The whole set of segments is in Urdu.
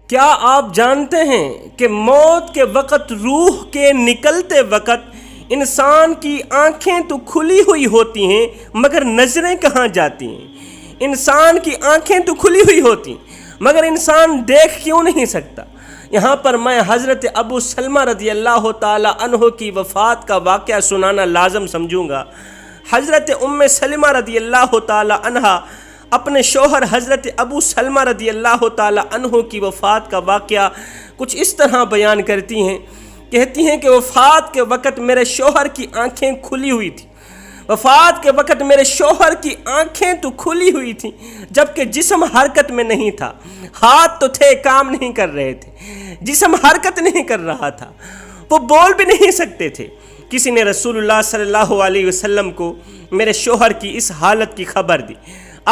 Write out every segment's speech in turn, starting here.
کیا آپ جانتے ہیں کہ موت کے وقت روح کے نکلتے وقت انسان کی آنکھیں تو کھلی ہوئی ہوتی ہیں مگر نظریں کہاں جاتی ہیں؟ انسان کی آنکھیں تو کھلی ہوئی ہوتی ہیں مگر انسان دیکھ کیوں نہیں سکتا؟ یہاں پر میں حضرت ابو سلمہ رضی اللہ تعالی عنہ کی وفات کا واقعہ سنانا لازم سمجھوں گا۔ حضرت ام سلمہ رضی اللہ تعالی عنہ اپنے شوہر حضرت ابو سلمہ رضی اللہ تعالی عنہ کی وفات کا واقعہ کچھ اس طرح بیان کرتی ہیں، کہتی ہیں کہ وفات کے وقت میرے شوہر کی آنکھیں کھلی ہوئی تھیں۔ وفات کے وقت میرے شوہر کی آنکھیں تو کھلی ہوئی تھیں جبکہ جسم حرکت میں نہیں تھا، ہاتھ تو تھے کام نہیں کر رہے تھے، جسم حرکت نہیں کر رہا تھا، وہ بول بھی نہیں سکتے تھے۔ کسی نے رسول اللہ صلی اللہ علیہ وسلم کو میرے شوہر کی اس حالت کی خبر دی۔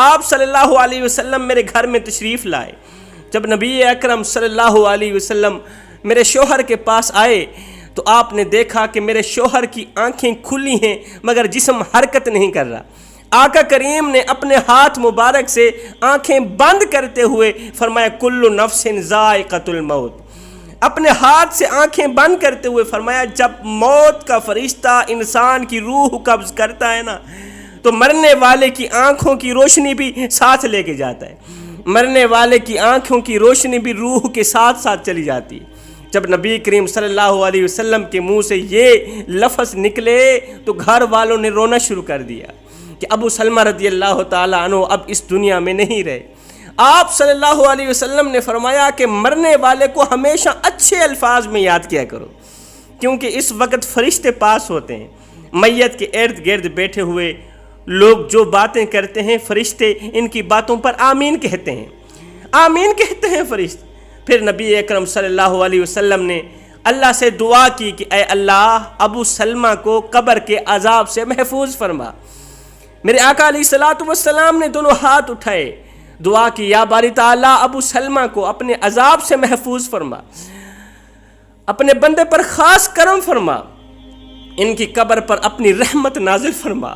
آپ صلی اللہ علیہ وسلم میرے گھر میں تشریف لائے۔ جب نبی اکرم صلی اللہ علیہ وسلم میرے شوہر کے پاس آئے تو آپ نے دیکھا کہ میرے شوہر کی آنکھیں کھلی ہیں مگر جسم حرکت نہیں کر رہا۔ آقا کریم نے اپنے ہاتھ مبارک سے آنکھیں بند کرتے ہوئے فرمایا کل نفس ذائقۃ الموت۔ اپنے ہاتھ سے آنکھیں بند کرتے ہوئے فرمایا جب موت کا فرشتہ انسان کی روح قبض کرتا ہے نا تو مرنے والے کی آنکھوں کی روشنی بھی ساتھ لے کے جاتا ہے، مرنے والے کی آنکھوں کی روشنی بھی روح کے ساتھ ساتھ چلی جاتی ہے۔ جب نبی کریم صلی اللہ علیہ وسلم کے منہ سے یہ لفظ نکلے تو گھر والوں نے رونا شروع کر دیا کہ ابو سلمہ رضی اللہ تعالی عنہ اب اس دنیا میں نہیں رہے۔ آپ صلی اللہ علیہ وسلم نے فرمایا کہ مرنے والے کو ہمیشہ اچھے الفاظ میں یاد کیا کرو کیونکہ اس وقت فرشتے پاس ہوتے ہیں۔ میت کے ارد گرد بیٹھے ہوئے لوگ جو باتیں کرتے ہیں فرشتے ان کی باتوں پر آمین کہتے ہیں، آمین کہتے ہیں فرشتے۔ پھر نبی اکرم صلی اللہ علیہ وسلم نے اللہ سے دعا کی کہ اے اللہ ابو سلمہ کو قبر کے عذاب سے محفوظ فرما۔ میرے آقا علیہ الصلوۃ والسلام نے دونوں ہاتھ اٹھائے، دعا کی یا باری تعالیٰ ابو سلمہ کو اپنے عذاب سے محفوظ فرما، اپنے بندے پر خاص کرم فرما، ان کی قبر پر اپنی رحمت نازل فرما۔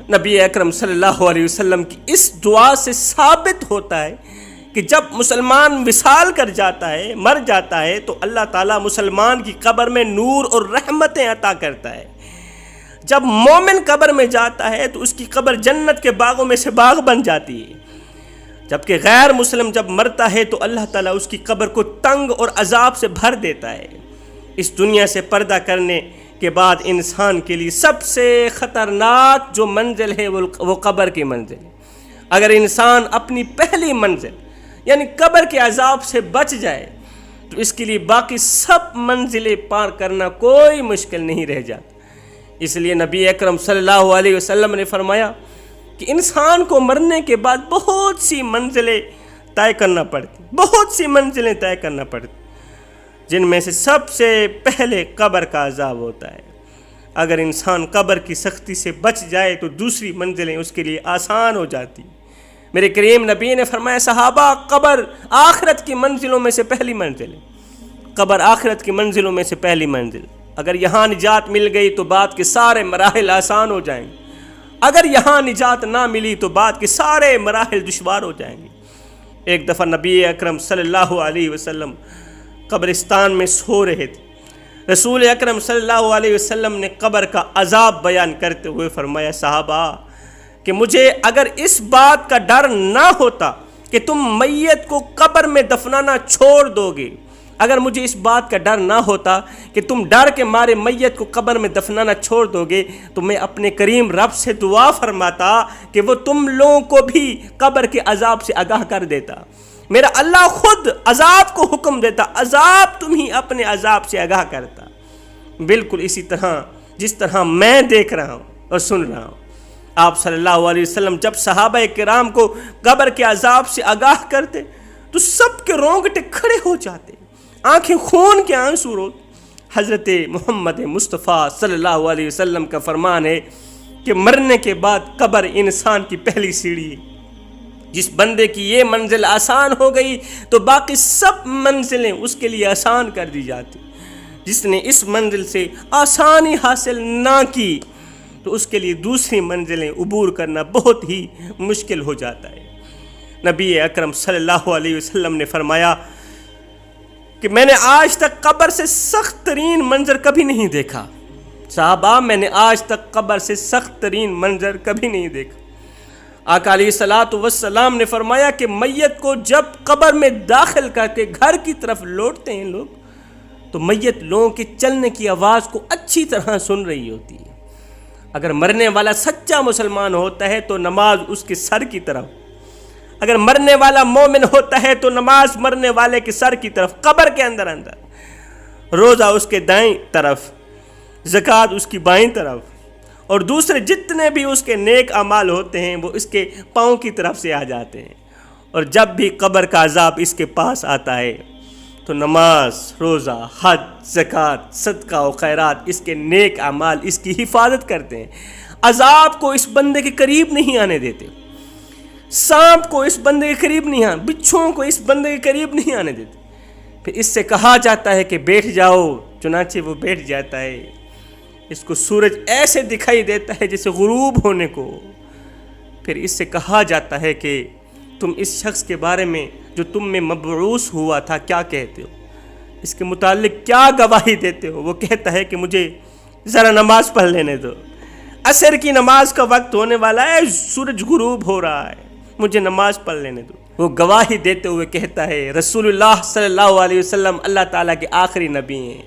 نبی اکرم صلی اللہ علیہ وسلم کی اس دعا سے ثابت ہوتا ہے کہ جب مسلمان وصال کر جاتا ہے، مر جاتا ہے تو اللہ تعالیٰ مسلمان کی قبر میں نور اور رحمتیں عطا کرتا ہے۔ جب مومن قبر میں جاتا ہے تو اس کی قبر جنت کے باغوں میں سے باغ بن جاتی ہے، جبکہ غیر مسلم جب مرتا ہے تو اللہ تعالیٰ اس کی قبر کو تنگ اور عذاب سے بھر دیتا ہے۔ اس دنیا سے پردہ کرنے کے بعد انسان کے لیے سب سے خطرناک جو منزل ہے وہ قبر کی منزل ہے۔ اگر انسان اپنی پہلی منزل یعنی قبر کے عذاب سے بچ جائے تو اس کے لیے باقی سب منزلیں پار کرنا کوئی مشکل نہیں رہ جاتا۔ اس لیے نبی اکرم صلی اللہ علیہ وسلم نے فرمایا کہ انسان کو مرنے کے بعد بہت سی منزلیں طے کرنا پڑتی، بہت سی منزلیں طے کرنا پڑتی، جن میں سے سب سے پہلے قبر کا عذاب ہوتا ہے۔ اگر انسان قبر کی سختی سے بچ جائے تو دوسری منزلیں اس کے لیے آسان ہو جاتی۔ میرے کریم نبی نے فرمایا صحابہ قبر آخرت کی منزلوں میں سے پہلی منزل ہے، قبر آخرت کی منزلوں میں سے پہلی منزل۔ اگر یہاں نجات مل گئی تو بعد کے سارے مراحل آسان ہو جائیں گے، اگر یہاں نجات نہ ملی تو بعد کے سارے مراحل دشوار ہو جائیں گے۔ ایک دفعہ نبی اکرم صلی اللہ علیہ وسلم قبرستان میں سو رہے تھے۔ رسول اکرم صلی اللہ علیہ وسلم نے قبر کا عذاب بیان کرتے ہوئے فرمایا صحابہ کہ مجھے اگر اس بات کا ڈر نہ ہوتا کہ تم میت کو قبر میں دفنانا چھوڑ دو گے، اگر مجھے اس بات کا ڈر نہ ہوتا کہ تم ڈر کے مارے میت کو قبر میں دفنانا چھوڑ دو گے تو میں اپنے کریم رب سے دعا فرماتا کہ وہ تم لوگوں کو بھی قبر کے عذاب سے آگاہ کر دیتا۔ میرا اللہ خود عذاب کو حکم دیتا، عذاب تم ہی اپنے عذاب سے آگاہ کرتا۔ بالکل اسی طرح جس طرح میں دیکھ رہا ہوں اور سن رہا ہوں، آپ صلی اللہ علیہ وسلم جب صحابہ کرام کو قبر کے عذاب سے آگاہ کرتے تو سب کے رونگٹے کھڑے ہو جاتے، آنکھیں خون کے آنسو روتے۔ حضرت محمد مصطفیٰ صلی اللہ علیہ وسلم کا فرمان ہے کہ مرنے کے بعد قبر انسان کی پہلی سیڑھی ہے۔ جس بندے کی یہ منزل آسان ہو گئی تو باقی سب منزلیں اس کے لیے آسان کر دی جاتی۔ جس نے اس منزل سے آسانی حاصل نہ کی تو اس کے لیے دوسری منزلیں عبور کرنا بہت ہی مشکل ہو جاتا ہے۔ نبی اکرم صلی اللہ علیہ وسلم نے فرمایا کہ میں نے آج تک قبر سے سخت ترین منظر کبھی نہیں دیکھا۔ صحابہ، میں نے آج تک قبر سے سخت ترین منظر کبھی نہیں دیکھا۔ آقا علیہ الصلوۃ والسلام نے فرمایا کہ میت کو جب قبر میں داخل کر کے گھر کی طرف لوٹتے ہیں لوگ، تو میت لوگوں کے چلنے کی آواز کو اچھی طرح سن رہی ہوتی ہے۔ اگر مرنے والا سچا مسلمان ہوتا ہے تو نماز اس کے سر کی طرف، اگر مرنے والا مومن ہوتا ہے تو نماز مرنے والے کے سر کی طرف، قبر کے اندر، روزہ اس کے دائیں طرف، زکوٰۃ اس کی بائیں طرف، اور دوسرے جتنے بھی اس کے نیک اعمال ہوتے ہیں وہ اس کے پاؤں کی طرف سے آ جاتے ہیں۔ اور جب بھی قبر کا عذاب اس کے پاس آتا ہے تو نماز، روزہ، حج، زکوٰۃ، صدقہ و خیرات، اس کے نیک اعمال اس کی حفاظت کرتے ہیں، عذاب کو اس بندے کے قریب نہیں آنے دیتے، سانپ کو اس بندے کے قریب نہیں آنے، بچھوؤں کو اس بندے کے قریب نہیں آنے دیتے۔ پھر اس سے کہا جاتا ہے کہ بیٹھ جاؤ، چنانچہ وہ بیٹھ جاتا ہے۔ اس کو سورج ایسے دکھائی دیتا ہے جیسے غروب ہونے کو۔ پھر اس سے کہا جاتا ہے کہ تم اس شخص کے بارے میں جو تم میں مبعوث ہوا تھا کیا کہتے ہو، اس کے متعلق کیا گواہی دیتے ہو؟ وہ کہتا ہے کہ مجھے ذرا نماز پڑھ لینے دو، عصر کی نماز کا وقت ہونے والا ہے، سورج غروب ہو رہا ہے، مجھے نماز پڑھ لینے دو۔ وہ گواہی دیتے ہوئے کہتا ہے رسول اللہ صلی اللہ علیہ وسلم اللہ تعالیٰ کے آخری نبی ہیں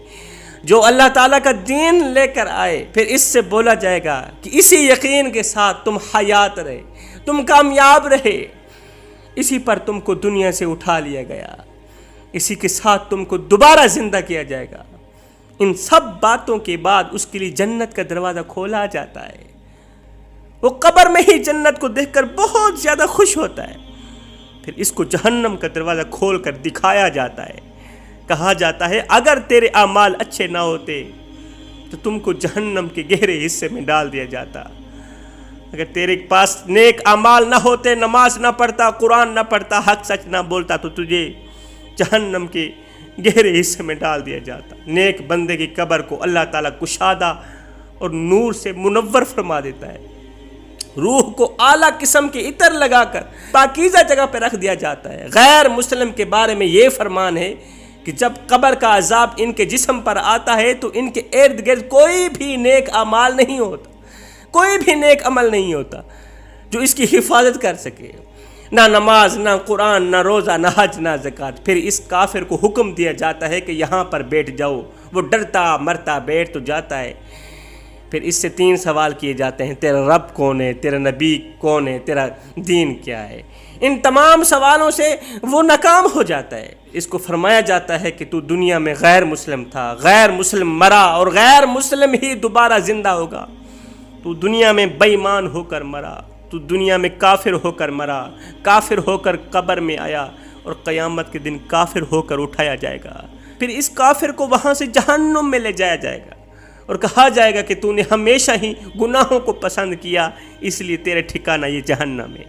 جو اللہ تعالیٰ کا دین لے کر آئے۔ پھر اس سے بولا جائے گا کہ اسی یقین کے ساتھ تم حیات رہے، تم کامیاب رہے، اسی پر تم کو دنیا سے اٹھا لیا گیا، اسی کے ساتھ تم کو دوبارہ زندہ کیا جائے گا۔ ان سب باتوں کے بعد اس کے لیے جنت کا دروازہ کھولا جاتا ہے۔ وہ قبر میں ہی جنت کو دیکھ کر بہت زیادہ خوش ہوتا ہے۔ پھر اس کو جہنم کا دروازہ کھول کر دکھایا جاتا ہے، کہا جاتا ہے اگر تیرے اعمال اچھے نہ ہوتے تو تم کو جہنم کے گہرے حصے میں ڈال دیا جاتا، اگر تیرے پاس نیک اعمال نہ ہوتے، نماز نہ پڑھتا، قرآن نہ پڑھتا، حق سچ نہ بولتا، تو تجھے جہنم کے گہرے حصے میں ڈال دیا جاتا۔ نیک بندے کی قبر کو اللہ تعالیٰ کشادہ اور نور سے منور فرما دیتا ہے، روح کو اعلیٰ قسم کے عطر لگا کر پاکیزہ جگہ پہ رکھ دیا جاتا ہے۔ غیر مسلم کے بارے میں یہ فرمان ہے کہ جب قبر کا عذاب ان کے جسم پر آتا ہے تو ان کے ارد گرد کوئی بھی نیک اعمال نہیں ہوتا، کوئی بھی نیک عمل نہیں ہوتا جو اس کی حفاظت کر سکے، نہ نماز، نہ قرآن، نہ روزہ، نہ حج، نہ زکوٰۃ۔ پھر اس کافر کو حکم دیا جاتا ہے کہ یہاں پر بیٹھ جاؤ، وہ ڈرتا مرتا بیٹھ تو جاتا ہے۔ پھر اس سے 3 سوال کیے جاتے ہیں، تیرا رب کون ہے، تیرا نبی کون ہے، تیرا دین کیا ہے۔ ان تمام سوالوں سے وہ ناکام ہو جاتا ہے۔ اس کو فرمایا جاتا ہے کہ تو دنیا میں غیر مسلم تھا، غیر مسلم مرا اور غیر مسلم ہی دوبارہ زندہ ہوگا، تو دنیا میں بے ایمان ہو کر مرا، تو دنیا میں کافر ہو کر مرا، کافر ہو کر قبر میں آیا اور قیامت کے دن کافر ہو کر اٹھایا جائے گا۔ پھر اس کافر کو وہاں سے جہنم میں لے جایا جائے گا اور کہا جائے گا کہ تو نے ہمیشہ ہی گناہوں کو پسند کیا، اس لیے تیرے ٹھکانہ یہ جہنم ہے۔